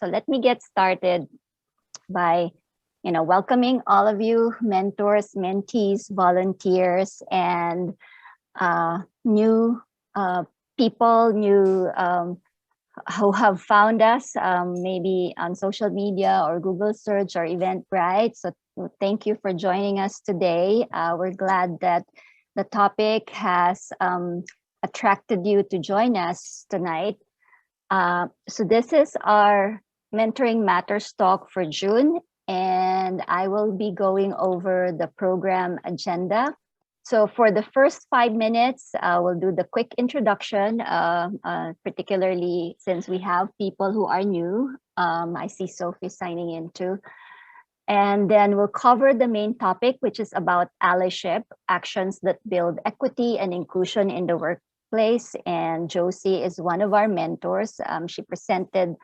So let me get started by welcoming all of you mentors, mentees, volunteers, and new people, who have found us maybe on social media or Google search or Eventbrite. So thank you for joining us today. We're glad that the topic has attracted you to join us tonight. So this is our Mentoring Matters talk for June, and I will be going over the program agenda. So for the first 5 minutes, we'll do the quick introduction, particularly since we have people who are new. I see Sophie signing in too. And then we'll cover the main topic, which is about allyship, actions that build equity and inclusion in the workplace. And Jossie is one of our mentors. She presented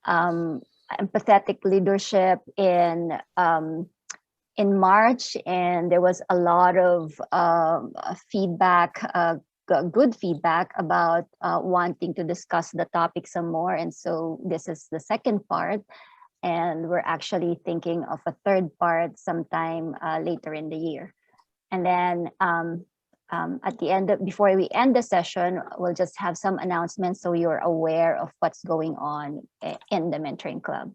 empathetic leadership in March, and there was a lot of feedback, good feedback about wanting to discuss the topic some more. And so this is the second part, and we're actually thinking of a third part sometime later in the year. And then at the end, before we end the session, we'll just have some announcements so you're aware of what's going on in the Mentoring Club.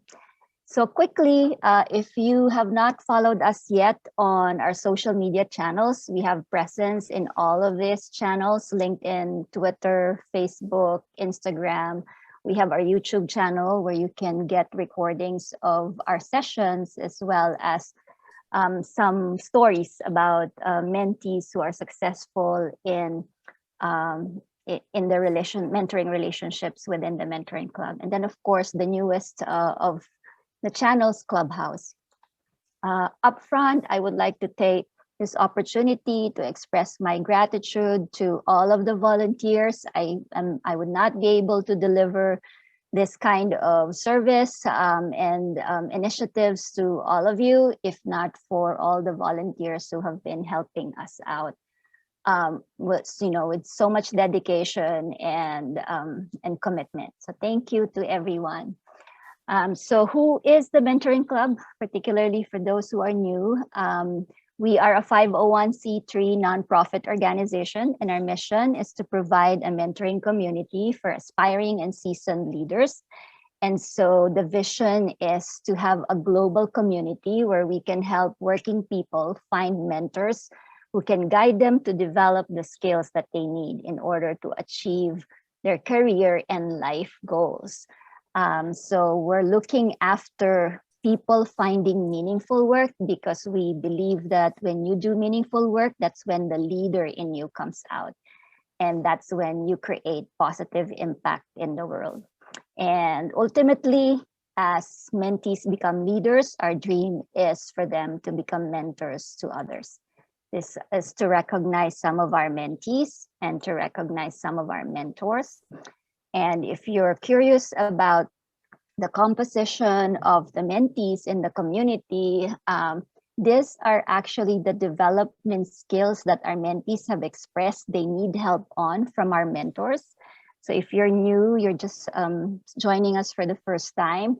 So quickly, if you have not followed us yet on our social media channels, we have presence in all of these channels: LinkedIn, Twitter, Facebook, Instagram. We have our YouTube channel where you can get recordings of our sessions, as well as some stories about mentees who are successful in the mentoring relationships within the Mentoring Club. And then, of course, the newest of the channel's Clubhouse. Upfront, I would like to take this opportunity to express my gratitude to all of the volunteers. I would not be able to deliver this kind of service and initiatives to all of you if not for all the volunteers who have been helping us out with so much dedication and commitment. So thank you to everyone. So who is the Mentoring Club, particularly for those who are new? We are a 501c3 nonprofit organization, and our mission is to provide a mentoring community for aspiring and seasoned leaders. And so the vision is to have a global community where we can help working people find mentors who can guide them to develop the skills that they need in order to achieve their career and life goals. So we're looking after people finding meaningful work, because we believe that when you do meaningful work, that's when the leader in you comes out. And that's when you create positive impact in the world. And ultimately, as mentees become leaders, our dream is for them to become mentors to others. This is to recognize some of our mentees and to recognize some of our mentors. And if you're curious about the composition of the mentees in the community, these are actually the development skills that our mentees have expressed they need help on from our mentors. So if you're new, you're just joining us for the first time,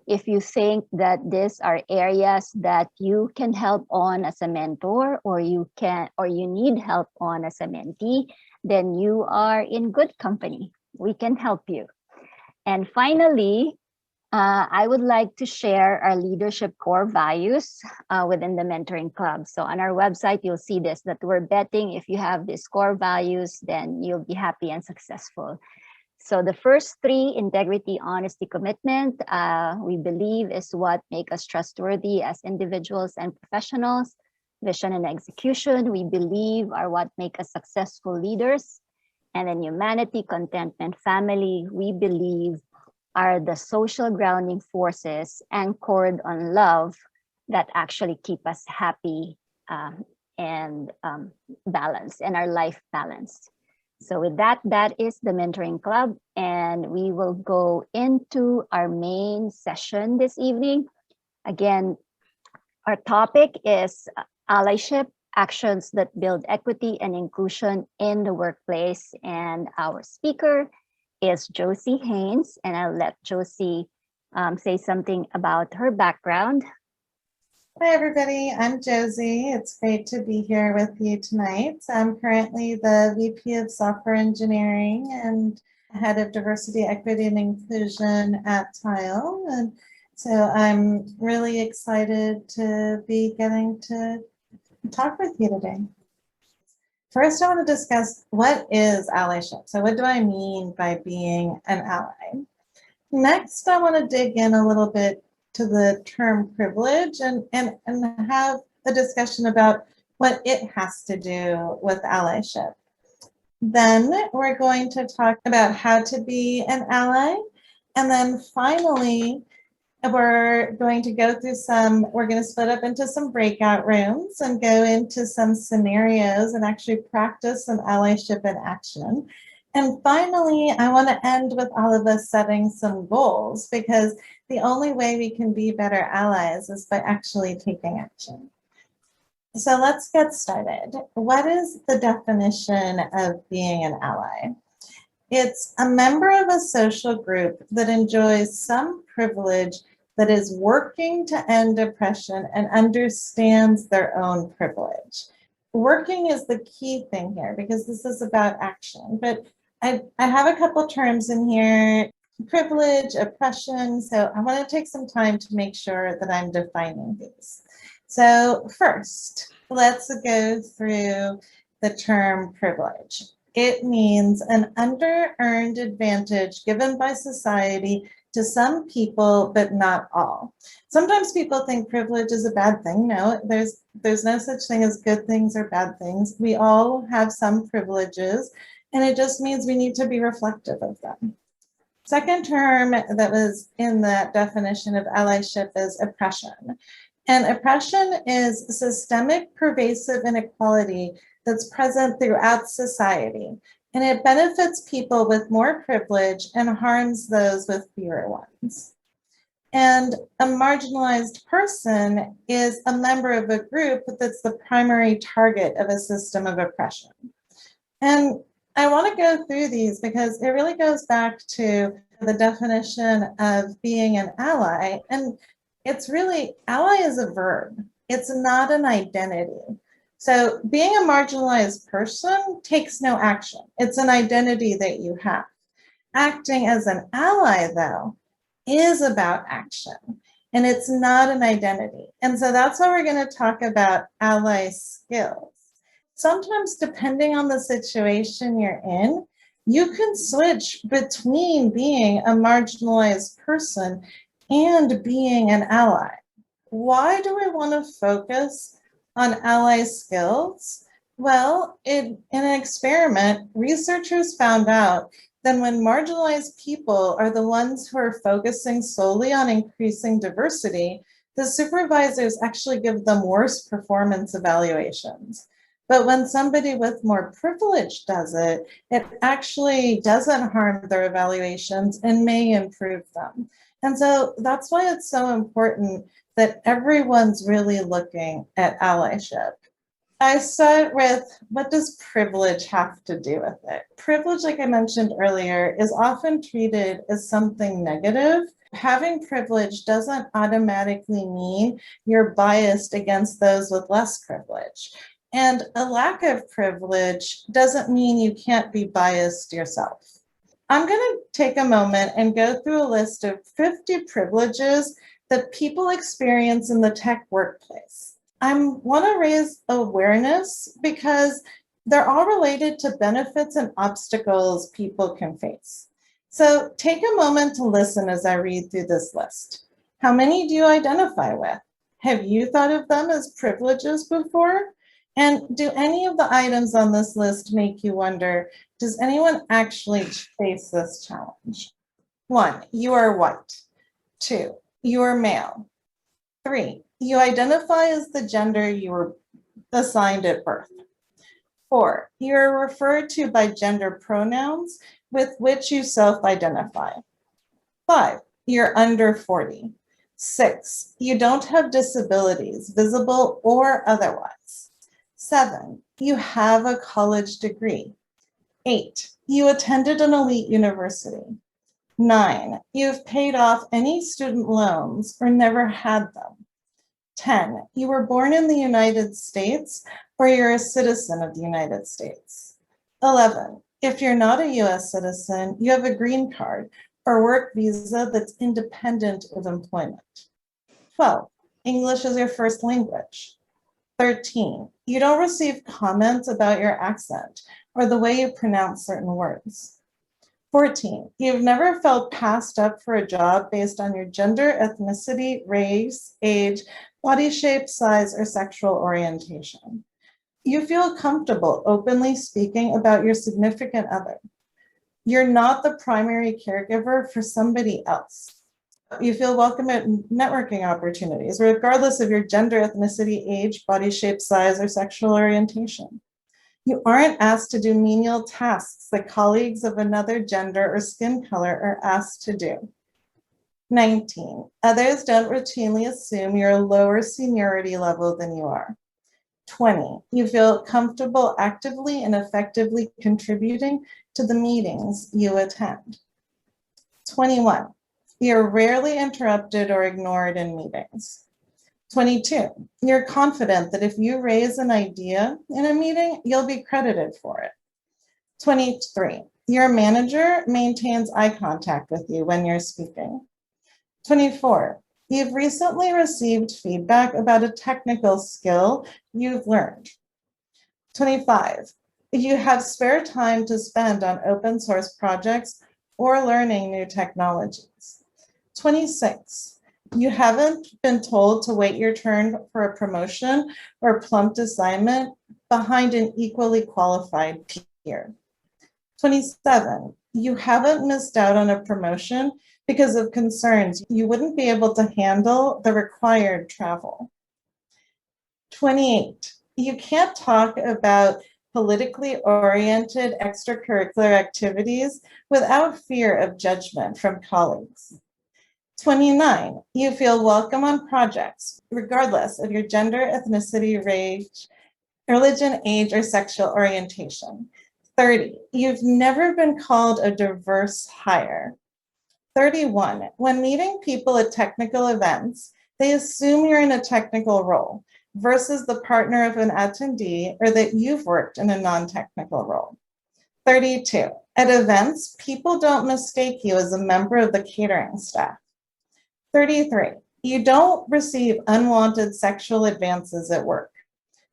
if you think that these are areas that you can help on as a mentor, or you need help on as a mentee, then you are in good company. We can help you. And finally, I would like to share our leadership core values within the Mentoring Club. So on our website, you'll see this, that we're betting if you have these core values, then you'll be happy and successful. So the first three, integrity, honesty, commitment, we believe is what make us trustworthy as individuals and professionals. Vision and execution, we believe, are what make us successful leaders. And then humanity, contentment, family, we believe are the social grounding forces anchored on love that actually keep us happy and balanced, and our life balanced. So with that, that is the Mentoring Club, and we will go into our main session this evening. Again, our topic is allyship, actions that build equity and inclusion in the workplace. And our speaker is Jossie Haines, and I'll let Jossie say something about her background. Hi, everybody. I'm Josie. It's great to be here with you tonight. I'm currently the VP of Software Engineering and Head of Diversity, Equity, and Inclusion at Tile. And so I'm really excited to be getting to talk with you today. First, I want to discuss what is allyship. So what do I mean by being an ally? Next, I want to dig in a little bit to the term privilege and have a discussion about what it has to do with allyship. Then we're going to talk about how to be an ally. And then finally, we're going to go through we're going to split up into some breakout rooms and go into some scenarios and actually practice some allyship in action. And finally, I want to end with all of us setting some goals, because the only way we can be better allies is by actually taking action. So let's get started. What is the definition of being an ally? It's a member of a social group that enjoys some privilege that is working to end oppression and understands their own privilege. Working is the key thing here, because this is about action. But I have a couple terms in here: privilege, oppression. So I want to take some time to make sure that I'm defining these. So first, let's go through the term privilege. It means an under-earned advantage given by society to some people, but not all. Sometimes people think privilege is a bad thing. No, there's no such thing as good things or bad things. We all have some privileges, and it just means we need to be reflective of them. Second term that was in that definition of allyship is oppression. And oppression is systemic, pervasive inequality that's present throughout society. And it benefits people with more privilege and harms those with fewer ones. And a marginalized person is a member of a group that's the primary target of a system of oppression. And I want to go through these because it really goes back to the definition of being an ally. And it's really, ally is a verb. It's not an identity. So being a marginalized person takes no action. It's an identity that you have. Acting as an ally, though, is about action, and it's not an identity. And so that's why we're going to talk about ally skills. Sometimes, depending on the situation you're in, you can switch between being a marginalized person and being an ally. Why do we want to focus on ally skills? Well, in an experiment, researchers found out that when marginalized people are the ones who are focusing solely on increasing diversity, the supervisors actually give them worse performance evaluations. But when somebody with more privilege does it, it actually doesn't harm their evaluations and may improve them. And so that's why it's so important that everyone's really looking at allyship. I start with, what does privilege have to do with it? Privilege, like I mentioned earlier, is often treated as something negative. Having privilege doesn't automatically mean you're biased against those with less privilege. And a lack of privilege doesn't mean you can't be biased yourself. I'm going to take a moment and go through a list of 50 privileges that people experience in the tech workplace. I want to raise awareness because they're all related to benefits and obstacles people can face. So take a moment to listen as I read through this list. How many do you identify with? Have you thought of them as privileges before? And do any of the items on this list make you wonder, does anyone actually face this challenge? 1, you are white. 2, you are male. 3, you identify as the gender you were assigned at birth. 4, you're referred to by gender pronouns with which you self-identify. 5, you're under 40. 6, you don't have disabilities, visible or otherwise. 7, you have a college degree. 8, you attended an elite university. 9, you've paid off any student loans or never had them. 10, you were born in the United States or you're a citizen of the United States. 11, if you're not a US citizen, you have a green card or work visa that's independent of employment. 12, English is your first language. 13, you don't receive comments about your accent or the way you pronounce certain words. 14, you've never felt passed up for a job based on your gender, ethnicity, race, age, body shape, size, or sexual orientation. You feel comfortable openly speaking about your significant other. You're not the primary caregiver for somebody else. You feel welcome at networking opportunities, regardless of your gender, ethnicity, age, body shape, size, or sexual orientation. You aren't asked to do menial tasks that colleagues of another gender or skin color are asked to do. 19, others don't routinely assume you're a lower seniority level than you are. 20, you feel comfortable actively and effectively contributing to the meetings you attend. 21, you're rarely interrupted or ignored in meetings. 22, you're confident that if you raise an idea in a meeting, you'll be credited for it. 23, your manager maintains eye contact with you when you're speaking. 24, you've recently received feedback about a technical skill you've learned. 25, you have spare time to spend on open source projects or learning new technologies. 26, you haven't been told to wait your turn for a promotion or plumped assignment behind an equally qualified peer. 27, you haven't missed out on a promotion because of concerns you wouldn't be able to handle the required travel. 28, you can't talk about politically oriented extracurricular activities without fear of judgment from colleagues. 29, you feel welcome on projects, regardless of your gender, ethnicity, race, religion, age, or sexual orientation. 30, you've never been called a diverse hire. 31, when meeting people at technical events, they assume you're in a technical role versus the partner of an attendee or that you've worked in a non-technical role. 32, at events, people don't mistake you as a member of the catering staff. 33, you don't receive unwanted sexual advances at work.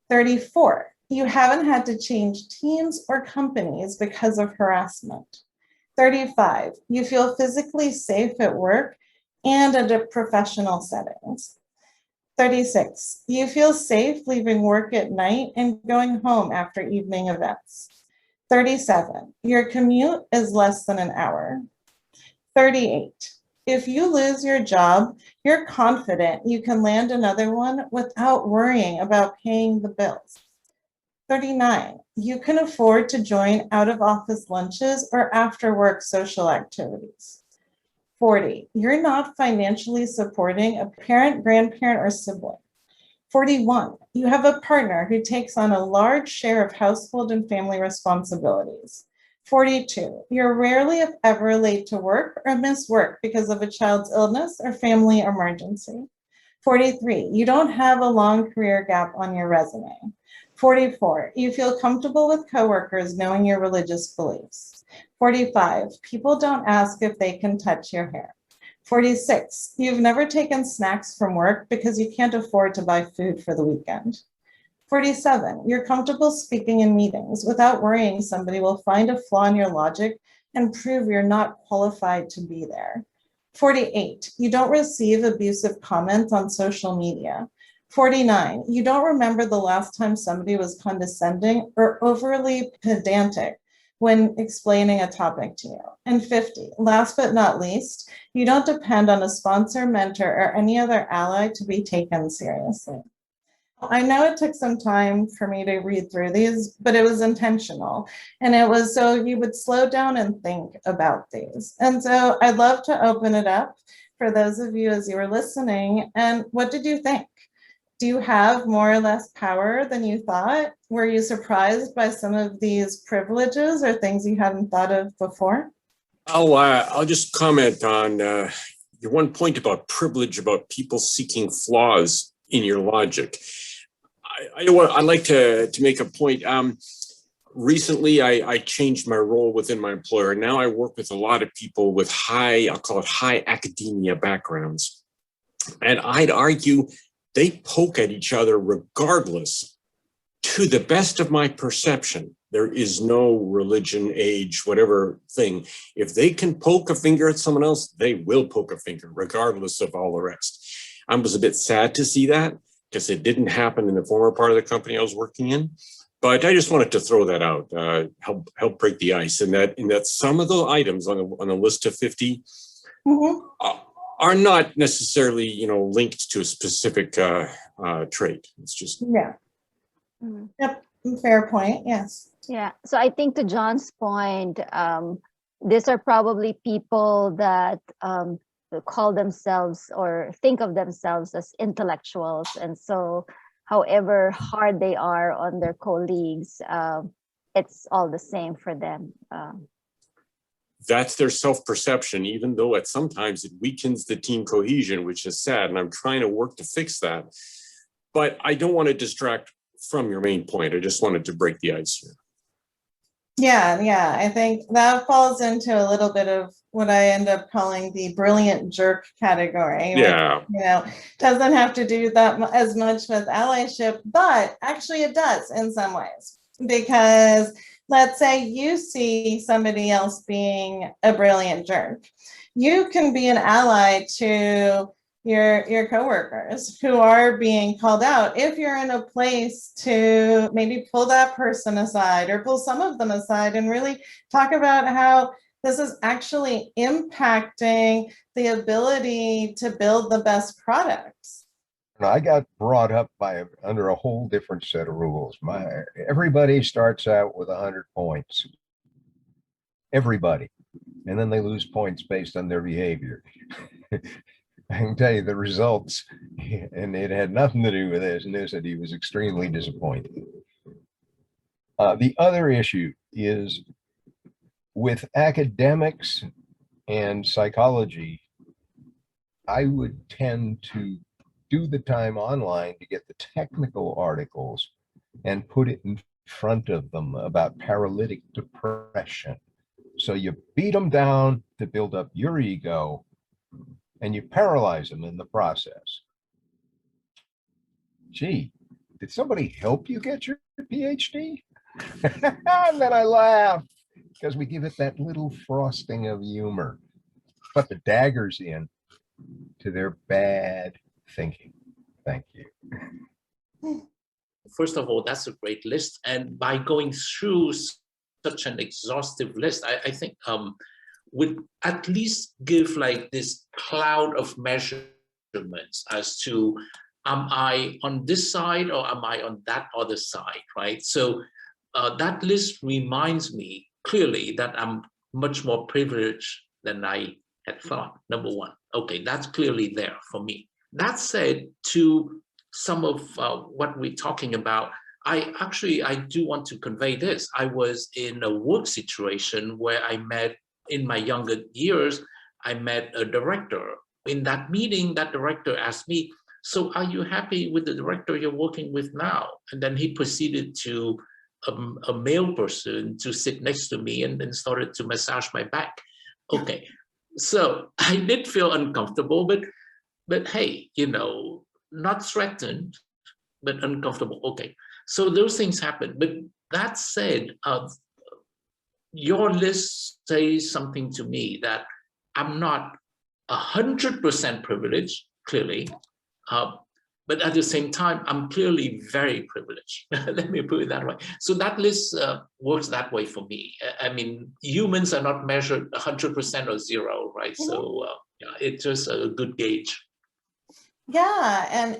34, you haven't had to change teams or companies because of harassment. 35, you feel physically safe at work and under professional settings. 36, you feel safe leaving work at night and going home after evening events. 37, your commute is less than an hour. 38, if you lose your job, you're confident you can land another one without worrying about paying the bills. 39, you can afford to join out-of-office lunches or after-work social activities. 40, you're not financially supporting a parent, grandparent, or sibling. 41, you have a partner who takes on a large share of household and family responsibilities. 42, you're rarely, if ever, late to work or miss work because of a child's illness or family emergency. 43, you don't have a long career gap on your resume. 44, you feel comfortable with coworkers knowing your religious beliefs. 45, people don't ask if they can touch your hair. 46, you've never taken snacks from work because you can't afford to buy food for the weekend. 47, you're comfortable speaking in meetings without worrying somebody will find a flaw in your logic and prove you're not qualified to be there. 48, you don't receive abusive comments on social media. 49, you don't remember the last time somebody was condescending or overly pedantic when explaining a topic to you. And 50, last but not least, you don't depend on a sponsor, mentor, or any other ally to be taken seriously. I know it took some time for me to read through these, but it was intentional. And it was so you would slow down and think about these. And so I'd love to open it up for those of you as you were listening. And what did you think? Do you have more or less power than you thought? Were you surprised by some of these privileges or things you hadn't thought of before? I'll just comment on your one point about privilege, about people seeking flaws in your logic. I'd like to make a point. Recently, I changed my role within my employer. Now I work with a lot of people with I'll call it high academia backgrounds. And I'd argue they poke at each other regardless. To the best of my perception, there is no religion, age, whatever thing. If they can poke a finger at someone else, they will poke a finger, regardless of all the rest. I was a bit sad to see that because it didn't happen in the former part of the company I was working in. But I just wanted to throw that out, help break the ice, in that some of the items on a list of 50 are not necessarily linked to a specific trait. It's just Yep, fair point. Yes. Yeah. So I think to John's point, these are probably people that call themselves or think of themselves as intellectuals, and so however hard they are on their colleagues, it's all the same for them. That's their self-perception, even though sometimes it weakens the team cohesion, which is sad. And I'm trying to work to fix that. But I don't want to distract from your main point. I just wanted to break the ice here. Yeah. I think that falls into a little bit of what I end up calling the brilliant jerk category. Yeah. Which, doesn't have to do that as much with allyship, but actually it does in some ways. Because let's say you see somebody else being a brilliant jerk. You can be an ally to your coworkers who are being called out if you're in a place to maybe pull that person aside or pull some of them aside and really talk about how this is actually impacting the ability to build the best products. I got brought up under a whole different set of rules. Everybody starts out with 100 points. Everybody. And then they lose points based on their behavior. I can tell you the results, and it had nothing to do with this, and this, that he was extremely disappointed. The other issue is with academics and psychology, I would tend to do the time online to get the technical articles and put it in front of them about paralytic depression. So you beat them down to build up your ego, and you paralyze them in the process. Gee, did somebody help you get your PhD? And then I laugh because we give it that little frosting of humor, put the daggers in to their bad thinking. Thank you. First of all, that's a great list. And by going through such an exhaustive list, I think would at least give like this cloud of measurements as to, am I on this side or am I on that other side, right? So that list reminds me clearly that I'm much more privileged than I had thought, number one. Okay, that's clearly there for me. That said, to some of what we're talking about, I do want to convey this. I was in a work situation where I met, in my younger years, I met a director. In that meeting, that director asked me, so are you happy with the director you're working with now? And then he proceeded to a male person to sit next to me and then started to massage my back. Okay, so I did feel uncomfortable, but hey, not threatened, but uncomfortable. Okay, so those things happen. But that said, your list says something to me that I'm not 100% privileged, clearly, but at the same time, I'm clearly very privileged. Let me put it that way. So that list works that way for me. I mean, humans are not measured 100% or zero, right? Mm-hmm. So yeah, it's just a good gauge. Yeah, and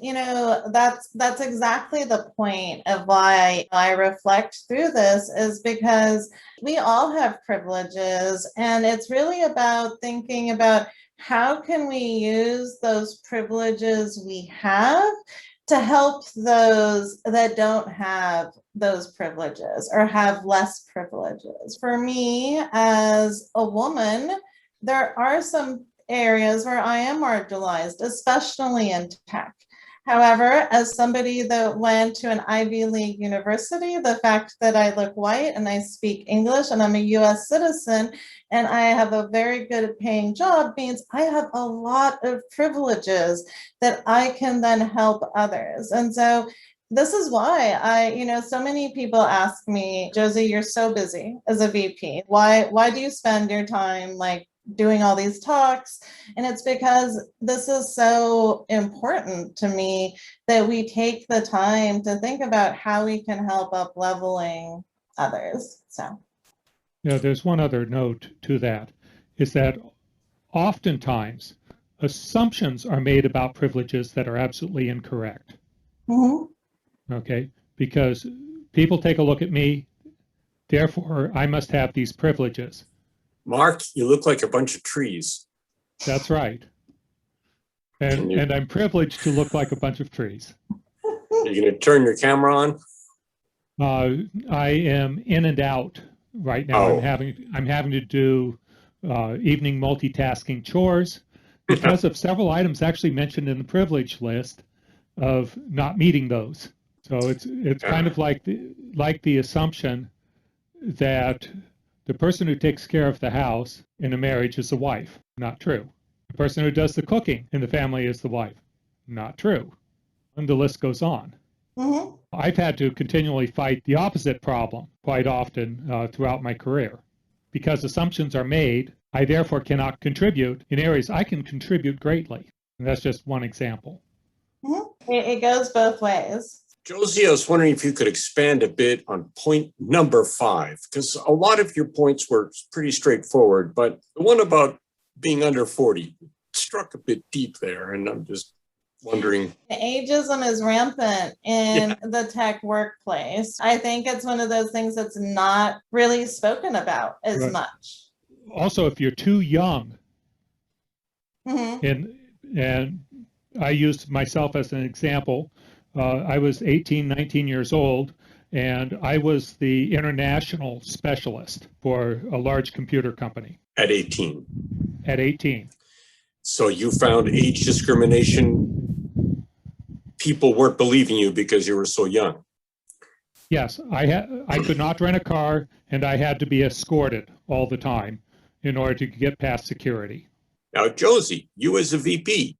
that's exactly the point of why I reflect through this, is because we all have privileges, and it's really about thinking about how can we use those privileges we have to help those that don't have those privileges or have less privileges. For me, as a woman, there are some areas where I am marginalized, especially in tech. However, as somebody that went to an Ivy League university, the fact that I look white and I speak English and I'm a US citizen and I have a very good paying job means I have a lot of privileges that I can then help others. And so this is why so many people ask me, Josie, you're so busy as a VP. Why do you spend your time like doing all these talks? And it's because this is so important to me that we take the time to think about how we can help up leveling others. So there's one other note to that, is that oftentimes assumptions are made about privileges that are absolutely incorrect. Okay, because people take a look at me, therefore I must have these privileges. Mark, you look like a bunch of trees. That's right. And I'm privileged to look like a bunch of trees. Are you going to turn your camera on? I am in and out right now. Oh. I'm having to do evening multitasking chores because of several items actually mentioned in the privilege list of not meeting those. So it's kind of like the assumption that the person who takes care of the house in a marriage is the wife. Not true. The person who does the cooking in the family is the wife. Not true. And the list goes on. I've had to continually fight the opposite problem quite often throughout my career. Because assumptions are made, I therefore cannot contribute in areas I can contribute greatly. And that's just one example. It goes both ways. Josie, I was wondering if you could expand a bit on point number 5, because a lot of your points were pretty straightforward, but the one about being under 40 struck a bit deep there, and I'm just wondering. Ageism is rampant in the tech workplace. I think it's one of those things that's not really spoken about as much. Also, if you're too young, and I used myself as an example, I was 18, 19 years old, and I was the international specialist for a large computer company. At 18? At 18. So you found age discrimination, people weren't believing you because you were so young? Yes, I could not rent a car, and I had to be escorted all the time in order to get past security. Now, Josie, you as a VP,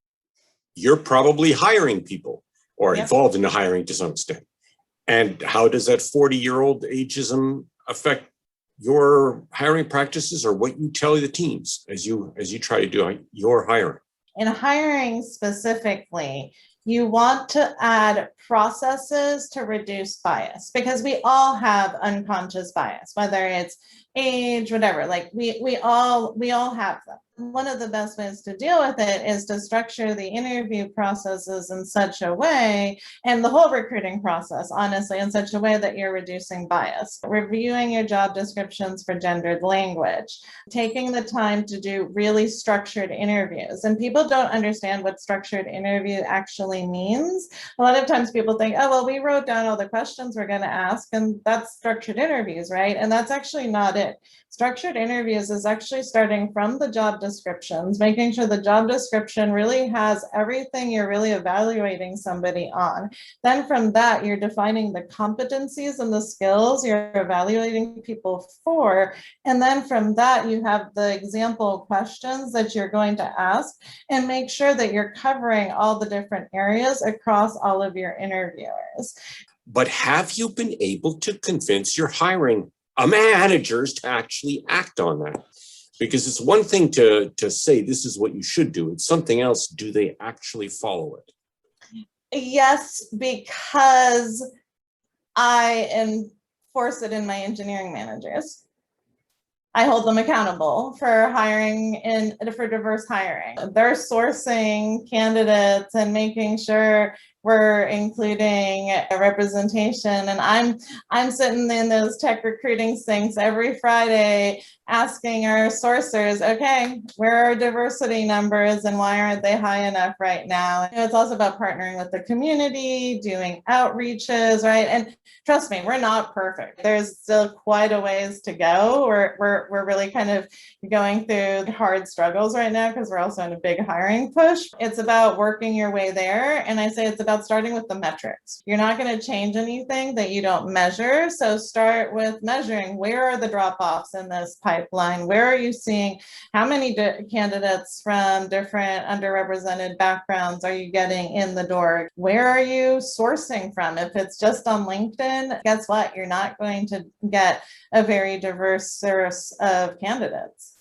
you're probably hiring people or involved in the hiring to some extent. And how does that 40-year-old ageism affect your hiring practices or what you tell the teams as you try to do your hiring? In hiring specifically, you want to add processes to reduce bias because we all have unconscious bias, whether it's age, whatever, like we all have them. One of the best ways to deal with it is to structure the interview processes in such a way, and the whole recruiting process, honestly, in such a way that you're reducing bias. Reviewing your job descriptions for gendered language, taking the time to do really structured interviews. And people don't understand what structured interview actually means. A lot of times people think, oh, well, we wrote down all the questions we're going to ask, and that's structured interviews, right? And that's actually not it. Structured interviews is actually starting from the job descriptions, making sure the job description really has everything you're really evaluating somebody on. Then from that, you're defining the competencies and the skills you're evaluating people for. And then from that, you have the example questions that you're going to ask and make sure that you're covering all the different areas across all of your interviewers. But have you been able to convince your hiring managers to actually act on that? Because it's one thing to say this is what you should do. It's something else. Do they actually follow it? Yes, because I enforce it in my engineering managers. I hold them accountable for hiring for diverse hiring. They're sourcing candidates and making sure we're including a representation. And I'm sitting in those tech recruiting sinks every Friday asking our sourcers, okay, where are diversity numbers and why aren't they high enough right now? It's also about partnering with the community, doing outreaches, right? And trust me, we're not perfect. There's still quite a ways to go. We're really kind of going through hard struggles right now because we're also in a big hiring push. It's about working your way there. And I say it's about starting with the metrics. You're not going to change anything that you don't measure. So start with measuring, where are the drop-offs in this pipeline? Where are you seeing, how many candidates from different underrepresented backgrounds are you getting in the door? Where are you sourcing from? If it's just on LinkedIn, guess what? You're not going to get a very diverse source of candidates.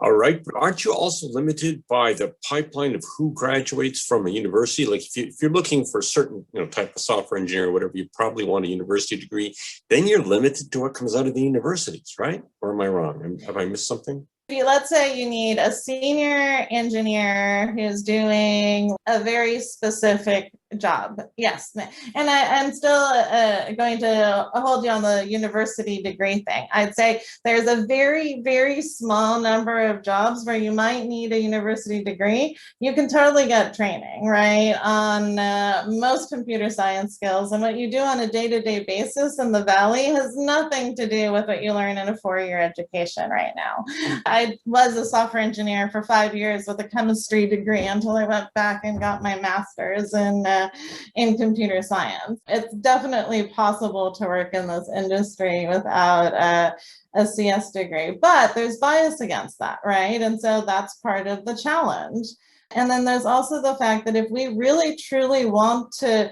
All right, but aren't you also limited by the pipeline of who graduates from a university? Like if you're looking for a certain type of software engineer or whatever, you probably want a university degree. Then you're limited to what comes out of the universities, right? Or am I wrong? Have I missed something? Let's say you need a senior engineer who's doing a very specific job. Yes. And I'm still going to hold you on the university degree thing. I'd say there's a very, very small number of jobs where you might need a university degree. You can totally get training, right, on most computer science skills. And what you do on a day-to-day basis in the Valley has nothing to do with what you learn in a 4-year education right now. I was a software engineer for 5 years with a chemistry degree until I went back and got my master's in computer science. It's definitely possible to work in this industry without a CS degree, but there's bias against that, right? And so that's part of the challenge. And then there's also the fact that if we really truly want to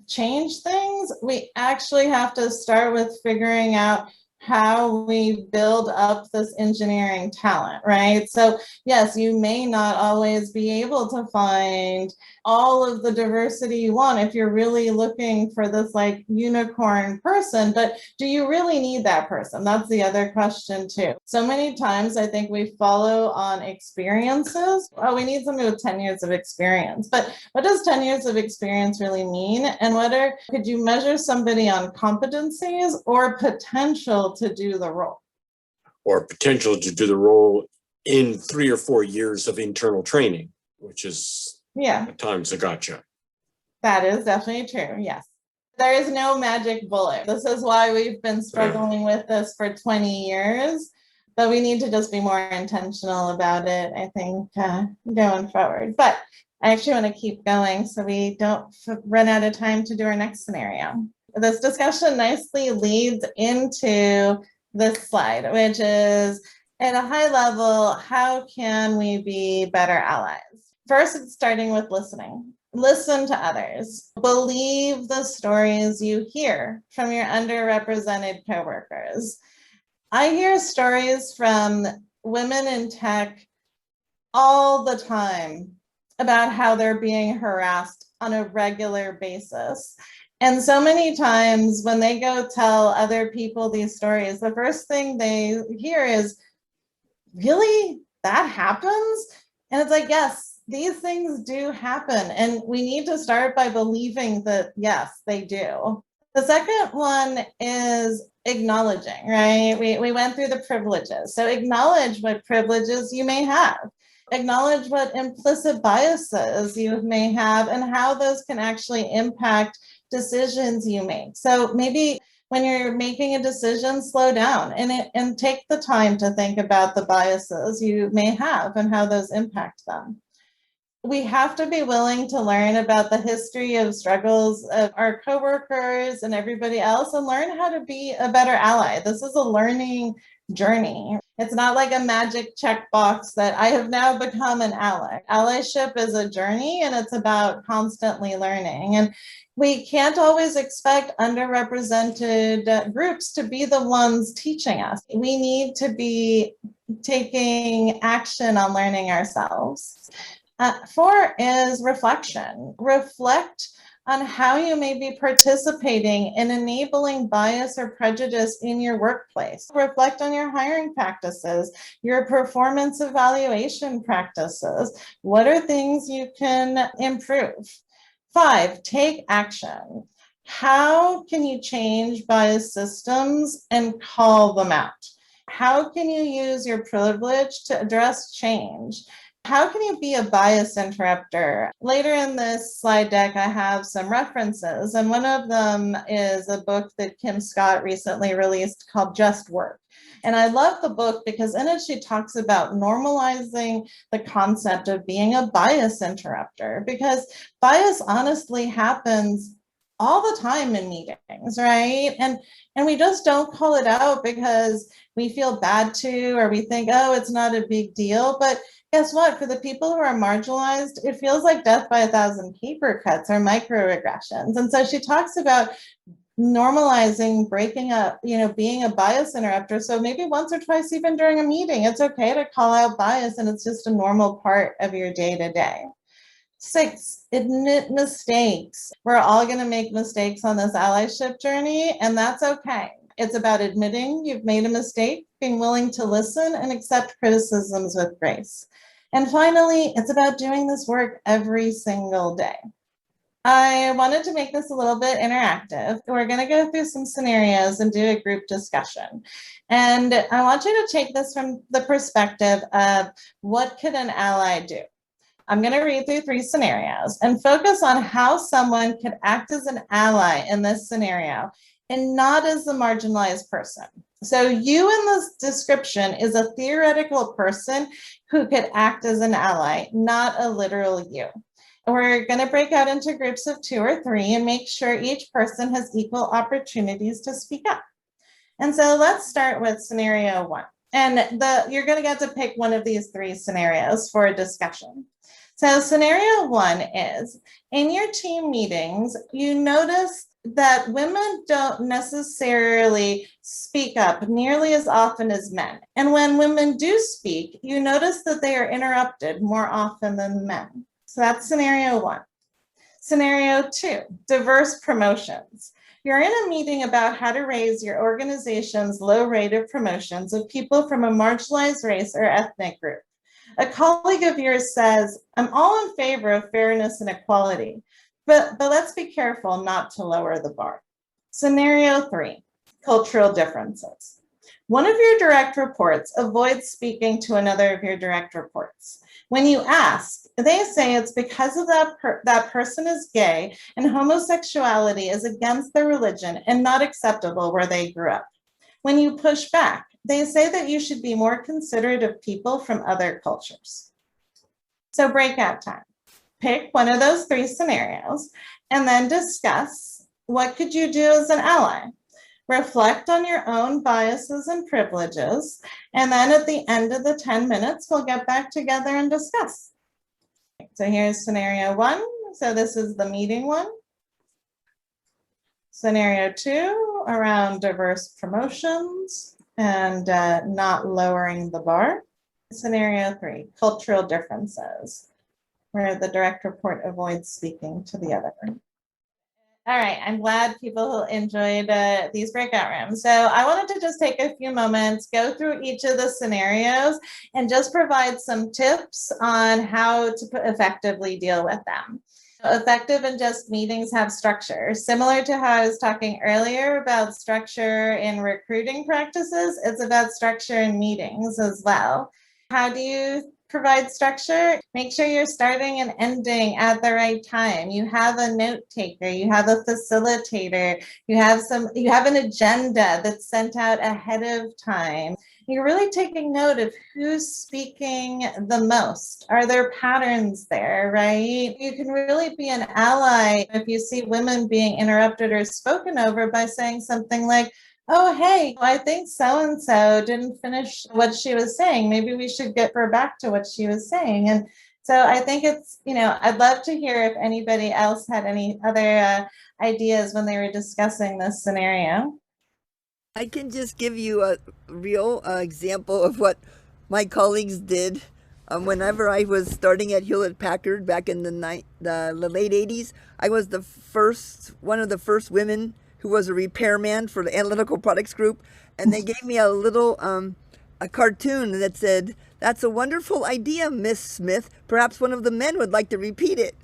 change things, we actually have to start with figuring out how we build up this engineering talent, right? So yes, you may not always be able to find all of the diversity you want if you're really looking for this like unicorn person, but do you really need that person? That's the other question too. So many times I think we follow on experiences. Oh, we need somebody with 10 years of experience, but what does 10 years of experience really mean? And could you measure somebody on competencies or potential to do the role? Or potential to do the role in 3 or 4 years of internal training, which is at times a gotcha. That is definitely true, yes. There is no magic bullet. This is why we've been struggling with this for 20 years, but we need to just be more intentional about it, I think, going forward. But I actually want to keep going so we don't run out of time to do our next scenario. This discussion nicely leads into this slide, which is at a high level, how can we be better allies? First, it's starting with listening. Listen to others. Believe the stories you hear from your underrepresented coworkers. I hear stories from women in tech all the time about how they're being harassed on a regular basis. And so many times when they go tell other people these stories, the first thing they hear is, really? That happens? And it's like, yes, these things do happen. And we need to start by believing that, yes, they do. The second one is acknowledging, right? We went through the privileges. So acknowledge what privileges you may have. Acknowledge what implicit biases you may have and how those can actually impact decisions you make. So maybe when you're making a decision, slow down and take the time to think about the biases you may have and how those impact them. We have to be willing to learn about the history of struggles of our coworkers and everybody else and learn how to be a better ally. This is a learning journey. It's not like a magic checkbox that I have now become an ally. Allyship is a journey and it's about constantly learning. And we can't always expect underrepresented groups to be the ones teaching us. We need to be taking action on learning ourselves. 4 is reflection. Reflect on how you may be participating in enabling bias or prejudice in your workplace. Reflect on your hiring practices, your performance evaluation practices. What are things you can improve? 5, take action. How can you change bias systems and call them out? How can you use your privilege to address change? How can you be a bias interrupter? Later in this slide deck, I have some references, and one of them is a book that Kim Scott recently released called Just Work. And I love the book because in it, she talks about normalizing the concept of being a bias interrupter, because bias honestly happens all the time in meetings, right? And we just don't call it out because we feel bad to, or we think, oh, it's not a big deal. But guess what? For the people who are marginalized, it feels like death by 1,000 paper cuts or microaggressions. And so she talks about normalizing, breaking up, being a bias interrupter. So maybe once or twice, even during a meeting, it's okay to call out bias, and it's just a normal part of your day-to-day. 6, admit mistakes. We're all going to make mistakes on this allyship journey, and that's okay. It's about admitting you've made a mistake, being willing to listen and accept criticisms with grace. And finally, it's about doing this work every single day. I wanted to make this a little bit interactive. We're going to go through some scenarios and do a group discussion. And I want you to take this from the perspective of what could an ally do? I'm going to read through 3 scenarios and focus on how someone could act as an ally in this scenario and not as the marginalized person. So you in this description is a theoretical person who could act as an ally, not a literal you. We're going to break out into groups of 2 or 3 and make sure each person has equal opportunities to speak up. And so let's start with scenario 1. And you're going to get to pick one of these 3 scenarios for a discussion. So scenario 1 is, in your team meetings, you notice that women don't necessarily speak up nearly as often as men. And when women do speak, you notice that they are interrupted more often than men. So that's scenario 1. Scenario 2, diverse promotions. You're in a meeting about how to raise your organization's low rate of promotions of people from a marginalized race or ethnic group. A colleague of yours says, I'm all in favor of fairness and equality, but let's be careful not to lower the bar. Scenario 3, cultural differences. One of your direct reports avoids speaking to another of your direct reports. When you ask, they say it's because of that person is gay and homosexuality is against their religion and not acceptable where they grew up. When you push back, they say that you should be more considerate of people from other cultures. So breakout time. Pick one of those 3 scenarios and then discuss what could you do as an ally. Reflect on your own biases and privileges, and then at the end of the 10 minutes, we'll get back together and discuss. So here's scenario 1. So this is the meeting one. Scenario 2, around diverse promotions and not lowering the bar. Scenario 3, cultural differences, where the direct report avoids speaking to the other. All right, I'm glad people enjoyed these breakout rooms. So I wanted to just take a few moments, go through each of the scenarios, and just provide some tips on how to effectively deal with them. Effective and just meetings have structure. Similar to how I was talking earlier about structure in recruiting practices, it's about structure in meetings as well. How do you provide structure? Make sure you're starting and ending at the right time. You have a note taker, you have a facilitator, you have an agenda that's sent out ahead of time. You're really taking note of who's speaking the most. Are there patterns there, right? You can really be an ally if you see women being interrupted or spoken over by saying something like, oh, hey, I think so-and-so didn't finish what she was saying. Maybe we should get her back to what she was saying. And so I think it's, I'd love to hear if anybody else had any other ideas when they were discussing this scenario. I can just give you a real example of what my colleagues did. Whenever I was starting at Hewlett-Packard back in the late 80s, I was one of the first women who was a repairman for the Analytical Products Group, and they gave me a little a cartoon that said, "That's a wonderful idea, Miss Smith. Perhaps one of the men would like to repeat it."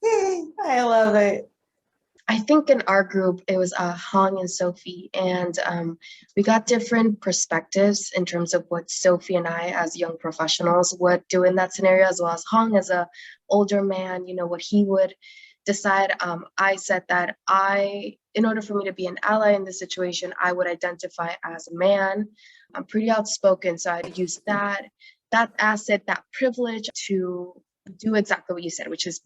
I love it. I think in our group, it was Hong and Sophie, and we got different perspectives in terms of what Sophie and I, as young professionals, would do in that scenario, as well as Hong as a older man, what he would decide. I said that in order for me to be an ally in this situation, I would identify as a man. I'm pretty outspoken, so I'd use that asset, that privilege to do exactly what you said, which is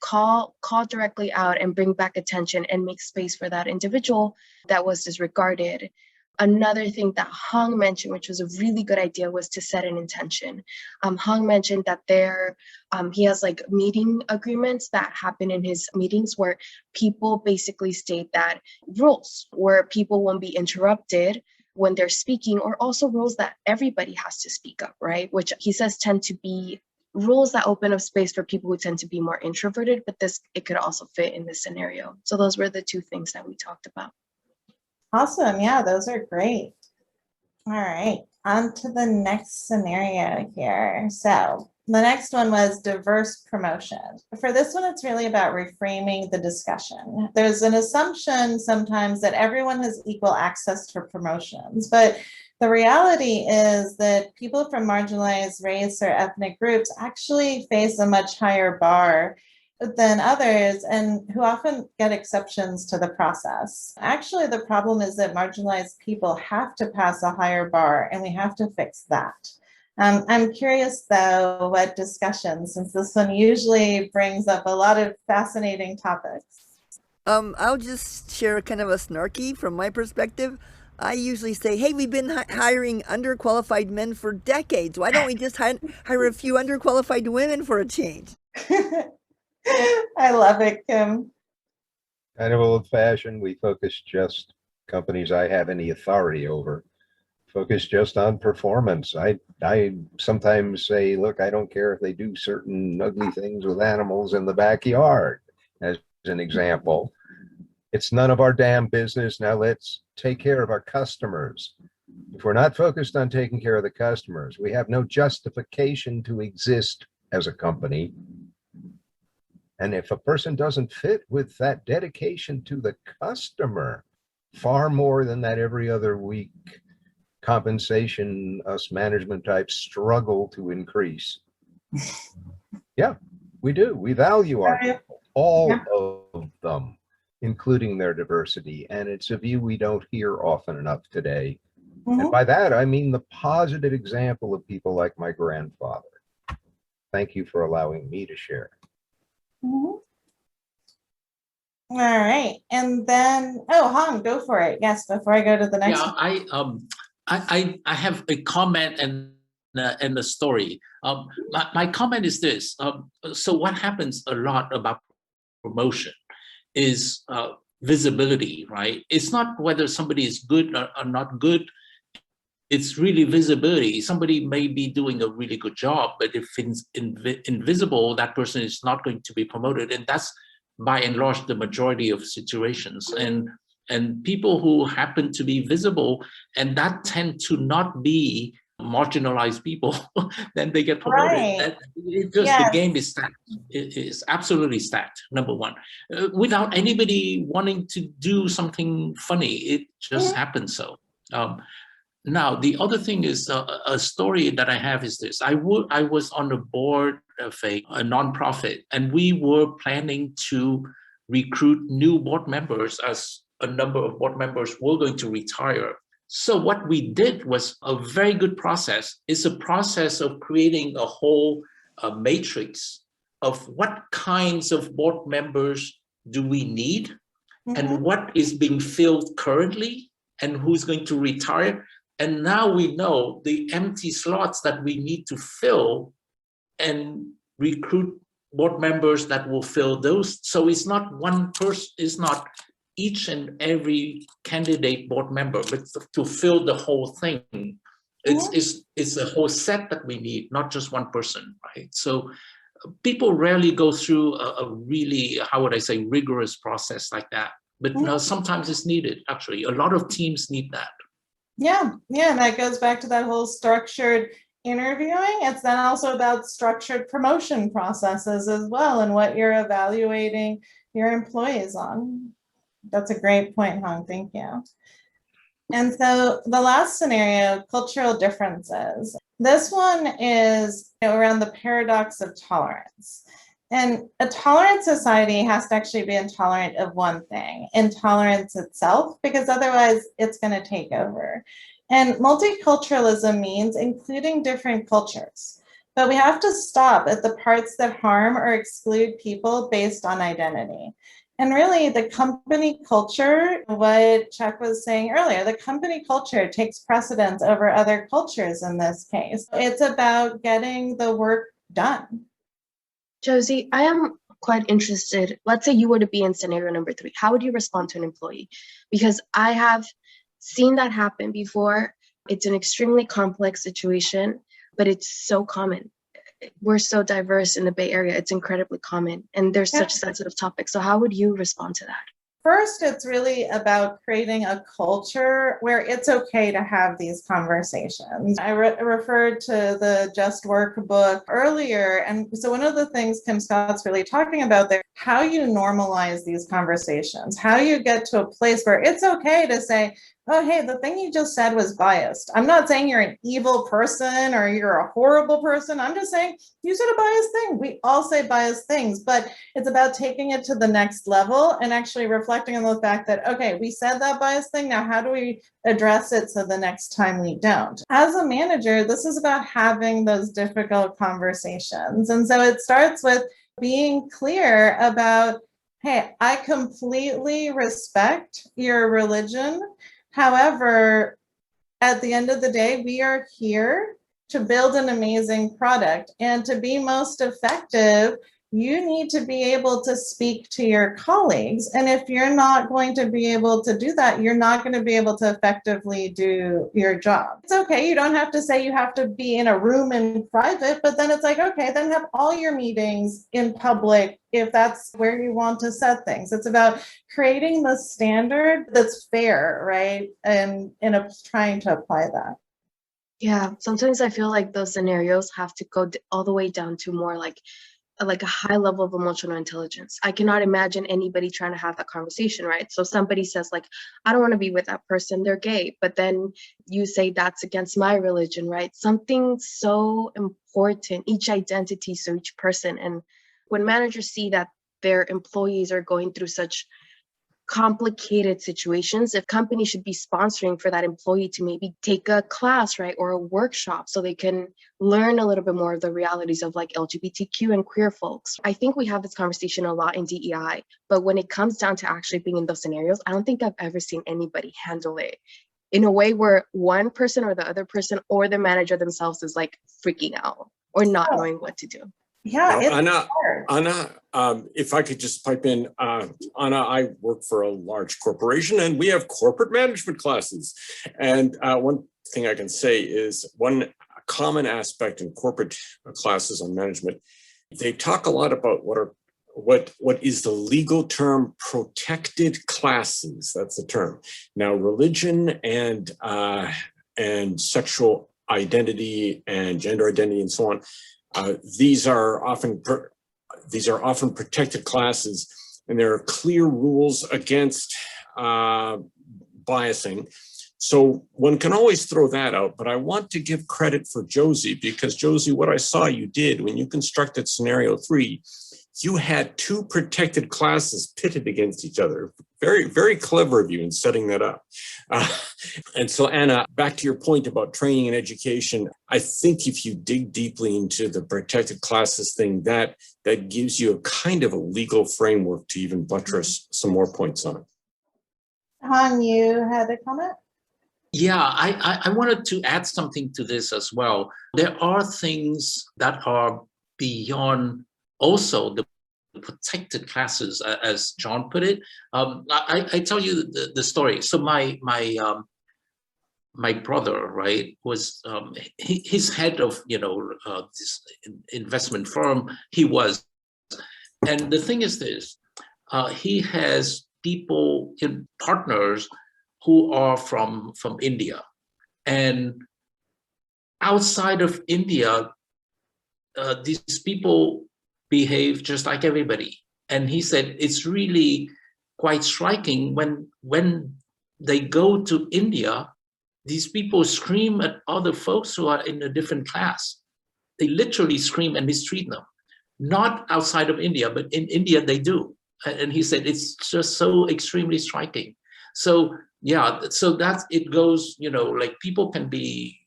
call directly out and bring back attention and make space for that individual that was disregarded. Another thing that Hong mentioned, which was a really good idea, was to set an intention. Hong mentioned that he has like meeting agreements that happen in his meetings where people basically state that rules where people won't be interrupted when they're speaking, or also rules that everybody has to speak up, right? Which he says tend to be rules that open up space for people who tend to be more introverted, but it could also fit in this scenario. So those were the two things that we talked about. Awesome. Yeah, those are great. All right, on to the next scenario here. So the next one was diverse promotion. For this one, it's really about reframing the discussion. There's an assumption sometimes that everyone has equal access to promotions, but the reality is that people from marginalized race or ethnic groups actually face a much higher bar than others, and who often get exceptions to the process. Actually, the problem is that marginalized people have to pass a higher bar, and we have to fix that. I'm curious, though, what discussions, since this one usually brings up a lot of fascinating topics. I'll just share kind of a snarky from my perspective. I usually say, hey, we've been hiring underqualified men for decades. Why don't we just hire a few underqualified women for a change? I love it, Kim. Kind of old-fashioned. We focus just companies I have any authority over. Focus just on performance. I sometimes say, look, I don't care if they do certain ugly things with animals in the backyard, as an example. It's none of our damn business. Now let's take care of our customers. If we're not focused on taking care of the customers, we have no justification to exist as a company. And if a person doesn't fit with that dedication to the customer, far more than that every other week compensation us management types struggle to increase. Yeah, we do. We value our people, all of them, including their diversity. And it's a view we don't hear often enough today. And by that, I mean the positive example of people like my grandfather. Thank you for allowing me to share. All right. And then, Hong, go for it. Yes, before I go to the next one. I have a comment and a story. My comment is this. So what happens a lot about promotion is visibility, right? It's not whether somebody is good or not good. It's really visibility. Somebody may be doing a really good job, but if it's invisible, that person is not going to be promoted. And that's by and large the majority of situations. And people who happen to be visible and that tend to not be marginalized people, then they get promoted. Right. The game is stacked. It is absolutely stacked, number one. Without anybody wanting to do something funny, it just happens so. Now, the other thing is a story that I have is this. I was on the board of a nonprofit, and we were planning to recruit new board members as a number of board members were going to retire. So what we did was a very good process. It's a process of creating a whole matrix of what kinds of board members do we need and what is being filled currently and who's going to retire. And now we know the empty slots that we need to fill and recruit board members that will fill those. So it's not one person, it's not each and every candidate board member, but to fill the whole thing. It's a whole set that we need, not just one person, right? So people rarely go through a really, how would I say, rigorous process like that. But no, sometimes it's needed, actually. A lot of teams need that. Yeah, and that goes back to that whole structured interviewing, it's then also about structured promotion processes as well and what you're evaluating your employees on. That's a great point, Hong. Thank you. And so the last scenario, cultural differences. This one is around the paradox of tolerance. And a tolerant society has to actually be intolerant of one thing, intolerance itself, because otherwise it's going to take over. And multiculturalism means including different cultures. But we have to stop at the parts that harm or exclude people based on identity. And really, the company culture, what Chuck was saying earlier, the company culture takes precedence over other cultures in this case. It's about getting the work done. Josie, I am quite interested. Let's say you were to be in scenario number 3. How would you respond to an employee? Because I have seen that happen before. It's an extremely complex situation, but it's so common. We're so diverse in the Bay Area. It's incredibly common, and there's such sensitive topics. So how would you respond to that? First, it's really about creating a culture where it's okay to have these conversations. I referred to the Just Work book earlier. And so one of the things Kim Scott's really talking about there, how you normalize these conversations, how you get to a place where it's okay to say, oh, hey, the thing you just said was biased. I'm not saying you're an evil person or you're a horrible person. I'm just saying you said a biased thing. We all say biased things, but it's about taking it to the next level and actually reflecting on the fact that, okay, we said that biased thing. Now, how do we address it so the next time we don't? As a manager, this is about having those difficult conversations. And so it starts with being clear about, hey, I completely respect your religion. However, at the end of the day, we are here to build an amazing product. And to be most effective, you need to be able to speak to your colleagues. And if you're not going to be able to do that, you're not going to be able to effectively do your job. It's okay. You don't have to say you have to be in a room in private, but then it's like, okay, then have all your meetings in public if that's where you want to set things. It's about creating the standard that's fair, right? And trying to apply that. Yeah, sometimes I feel like those scenarios have to go all the way down to more like a high level of emotional intelligence. I cannot imagine anybody trying to have that conversation, right? So somebody says like, I don't want to be with that person, they're gay, but then you say that's against my religion, right? Something so important, each identity, so each person. And when managers see that their employees are going through such complicated situations, if companies should be sponsoring for that employee to maybe take a class, right, or a workshop so they can learn a little bit more of the realities of like LGBTQ and queer folks. I think we have this conversation a lot in DEI, but when it comes down to actually being in those scenarios, I don't think I've ever seen anybody handle it in a way where one person or the other person or the manager themselves is like freaking out or not knowing what to do. Yeah, now, Anna, if I could just pipe in, Anna, I work for a large corporation and we have corporate management classes. And one thing I can say is one common aspect in corporate classes on management, they talk a lot about what is the legal term protected classes. That's the term. Now, religion and sexual identity and gender identity and so on, these are often protected classes, and there are clear rules against biasing. So one can always throw that out, but I want to give credit for Jossie, because Jossie, what I saw you did when you constructed scenario 3, you had 2 protected classes pitted against each other. Very, very clever of you in setting that up. And so, Anna, back to your point about training and education, I think if you dig deeply into the protected classes thing, that gives you a kind of a legal framework to even buttress some more points on it. Han, you had a comment? Yeah, I wanted to add something to this as well. There are things that are beyond also the protected classes, as John put it. I tell you the story. So my brother, right, was he's head of this investment firm. He was, and the thing is this: he has people, partners who are from India, and outside of India, these people behave just like everybody. And he said it's really quite striking when they go to India, these people scream at other folks who are in a different class. They literally scream and mistreat them. Not outside of India, but in India they do. And he said it's just so extremely striking. So yeah, so that's, it goes, you know, like people can be,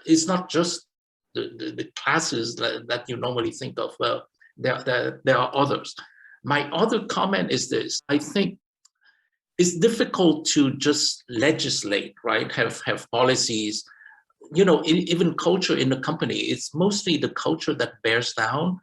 it's not just the classes that you normally think of. Well, there are others. My other comment is this: I think it's difficult to just legislate, right? Have policies. You know, even culture in the company, it's mostly the culture that bears down,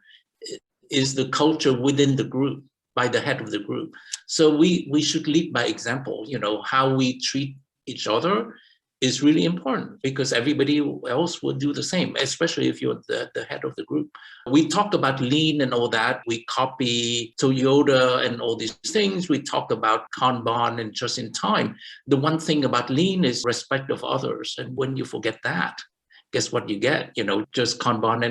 is the culture within the group, by the head of the group. So we should lead by example. You know, how we treat each other is really important, because everybody else will do the same, especially if you're the head of the group. We talk about lean and all that. We copy Toyota and all these things. We talk about Kanban and just in time. The one thing about lean is respect of others. And when you forget that, guess what you get? You know, just Kanban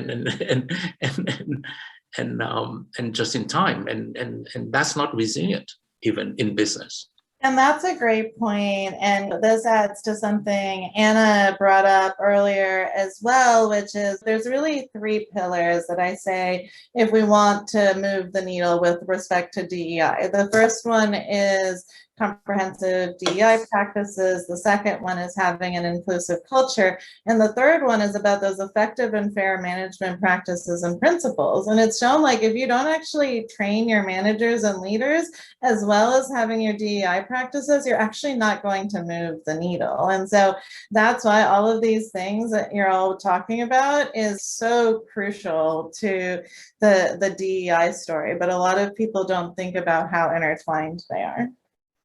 and just in time. And that's not resilient, even in business. And that's a great point. And this adds to something Anna brought up earlier as well, which is there's really three pillars that I say if we want to move the needle with respect to DEI. The first one is comprehensive DEI practices. The second one is having an inclusive culture. And the third one is about those effective and fair management practices and principles. And it's shown like if you don't actually train your managers and leaders, as well as having your DEI practices, you're actually not going to move the needle. And so that's why all of these things that you're all talking about is so crucial to the DEI story. But a lot of people don't think about how intertwined they are.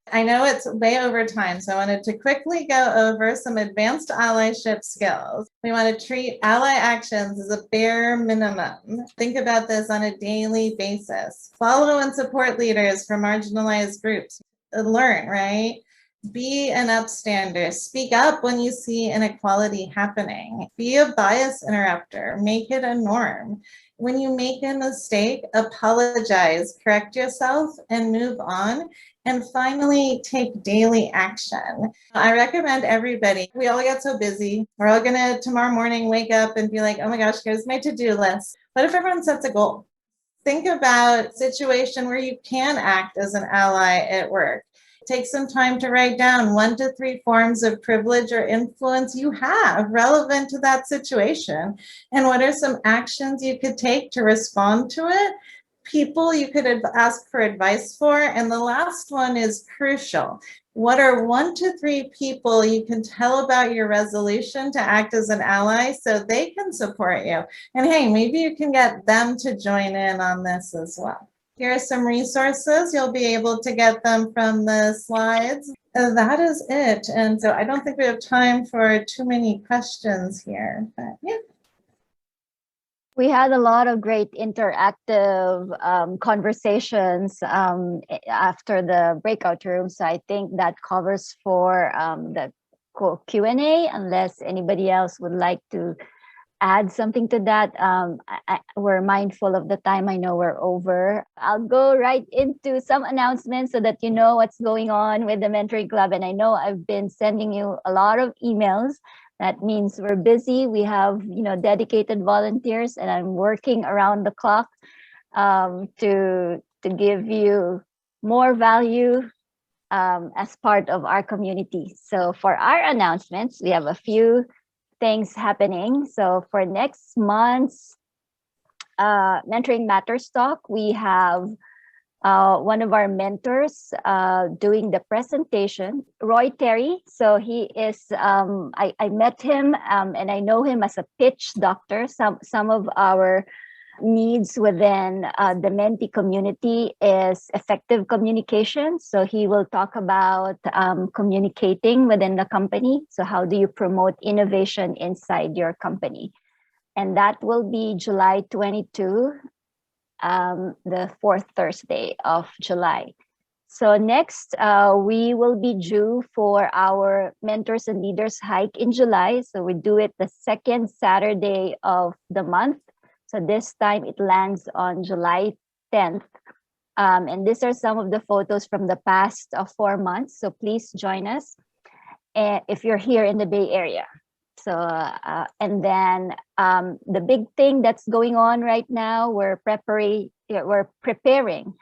I know it's way over time, so I wanted to quickly go over some advanced allyship skills. We want to treat ally actions as a bare minimum. Think about this on a daily basis. Follow and support leaders from marginalized groups. Learn, right? Be an upstander. Speak up when you see inequality happening. Be a bias interrupter. Make it a norm. When you make a mistake, apologize, correct yourself, and move on. And finally, take daily action. I recommend everybody, we all get so busy. We're all gonna tomorrow morning wake up and be like, oh my gosh, here's my to-do list. What if everyone sets a goal? Think about a situation where you can act as an ally at work. Take some time to write down 1 to 3 forms of privilege or influence you have relevant to that situation. And what are some actions you could take to respond to it? People you could ask for advice for. And the last one is crucial. What are 1 to 3 people you can tell about your resolution to act as an ally so they can support you? And hey, maybe you can get them to join in on this as well. Here are some resources. You'll be able to get them from the slides. That is it. And so I don't think we have time for too many questions here, but yeah. We had a lot of great interactive conversations after the breakout room. So I think that covers for the Q&A, unless anybody else would like to add something to that. We're mindful of the time. I know we're over. I'll go right into some announcements so that you know what's going on with the Mentoring Club. And I know I've been sending you a lot of emails. That means we're busy. We have, dedicated volunteers, and I'm working around the clock to give you more value as part of our community. So for our announcements, we have a few things happening. So for next month's Mentoring Matters talk, we have one of our mentors doing the presentation, Roy Terry. So he is, I met him and I know him as a pitch doctor. Some of our needs within the Menti community is effective communication. So he will talk about communicating within the company. So how do you promote innovation inside your company? And that will be July 22. The 4th Thursday of July. So next, we will be due for our Mentors and Leaders hike in July. So we do it the second Saturday of the month. So this time it lands on July 10th. And these are some of the photos from the past 4 months. So please join us if you're here in the Bay Area. So, and then the big thing that's going on right now, we're preparing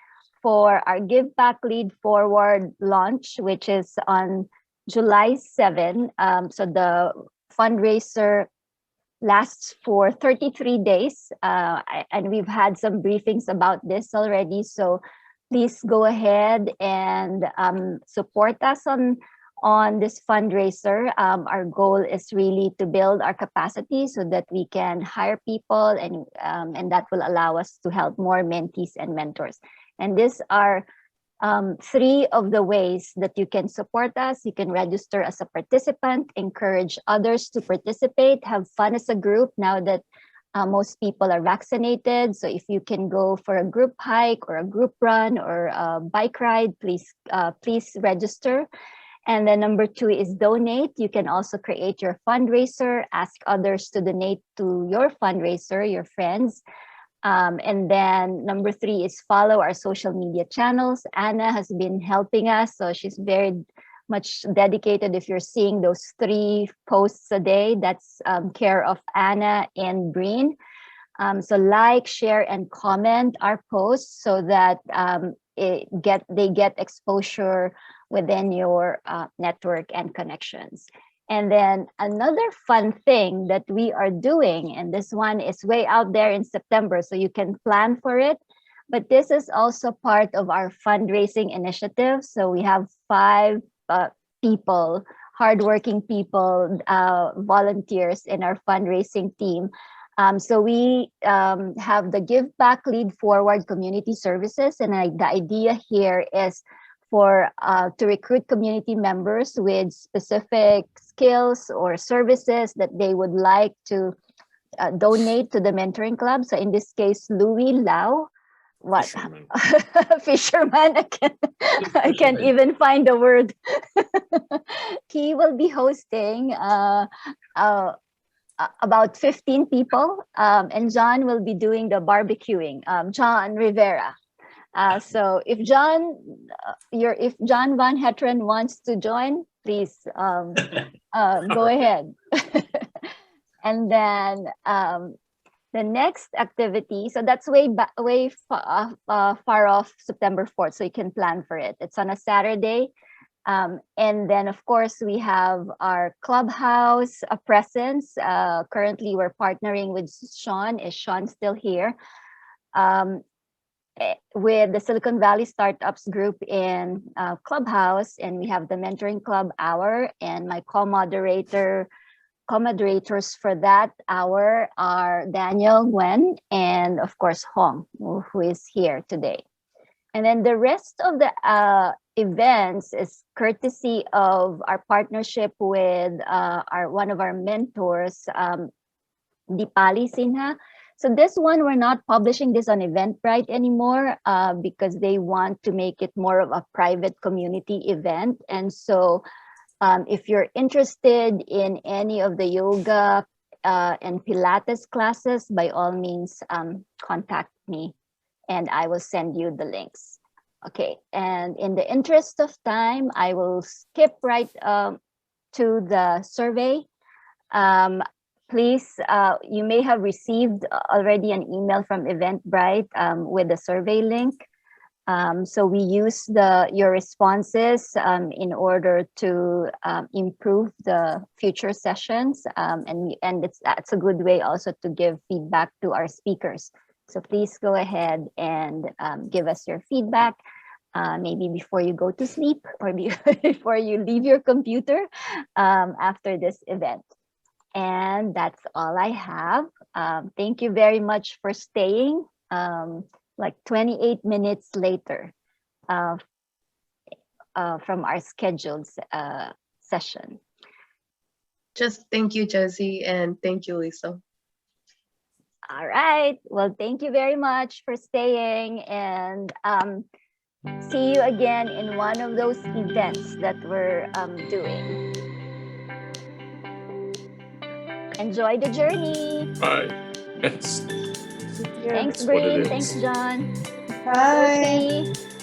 for our Give Back Lead Forward launch, which is on July 7. So the fundraiser lasts for 33 days. And we've had some briefings about this already. So please go ahead and support us on this fundraiser. Our goal is really to build our capacity so that we can hire people and that will allow us to help more mentees and mentors. And these are 3 of the ways that you can support us. You can register as a participant, encourage others to participate, have fun as a group now that most people are vaccinated. So if you can go for a group hike or a group run or a bike ride, please register. And then number 2 is donate. You can also create your fundraiser, ask others to donate to your fundraiser, your friends. And then number 3 is follow our social media channels. Anna has been helping us, so she's very much dedicated. If you're seeing those 3 posts a day, that's care of Anna and Breen. So like, share, and comment our posts so that they get exposure within your network and connections. And then another fun thing that we are doing, and this one is way out there in September, so you can plan for it, but this is also part of our fundraising initiative. So we have 5 people, hardworking people, volunteers in our fundraising team. So we have the Give Back Lead Forward community services, and the idea here is to recruit community members with specific skills or services that they would like to donate to the mentoring club. So in this case, Louis Lau, Fisherman. fisherman, I can't even find the word. He will be hosting about 15 people, and John will be doing the barbecuing. John Rivera. So if John Van Heteren wants to join, please go ahead. And then the next activity, so that's way far off September 4th, so you can plan for it. It's on a Saturday. And then, of course, we have our clubhouse presence. Currently, we're partnering with Sean. Is Sean still here? With the Silicon Valley Startups group in Clubhouse, and we have the Mentoring Club Hour, and my co-moderators for that hour are Daniel Nguyen and of course Hong, who is here today. And then the rest of the events is courtesy of our partnership with one of our mentors, Dipali Sinha. So this one, we're not publishing this on Eventbrite anymore because they want to make it more of a private community event. And so if you're interested in any of the yoga and Pilates classes, by all means, contact me and I will send you the links. Okay, and in the interest of time, I will skip right to the survey. Please, you may have received already an email from Eventbrite with the survey link. So we use your responses in order to improve the future sessions, and that's a good way also to give feedback to our speakers. So please go ahead and give us your feedback, maybe before you go to sleep or before you leave your computer after this event. And that's all I have. Thank you very much for staying like 28 minutes later from our scheduled session. Just thank you, Jossie, and thank you, Lisa. All right. Well, thank you very much for staying. And see you again in one of those events that we're doing. Enjoy the journey. Bye. Yes. Thanks, That's what it Breen. is. Thanks, John. Bye. Jossie.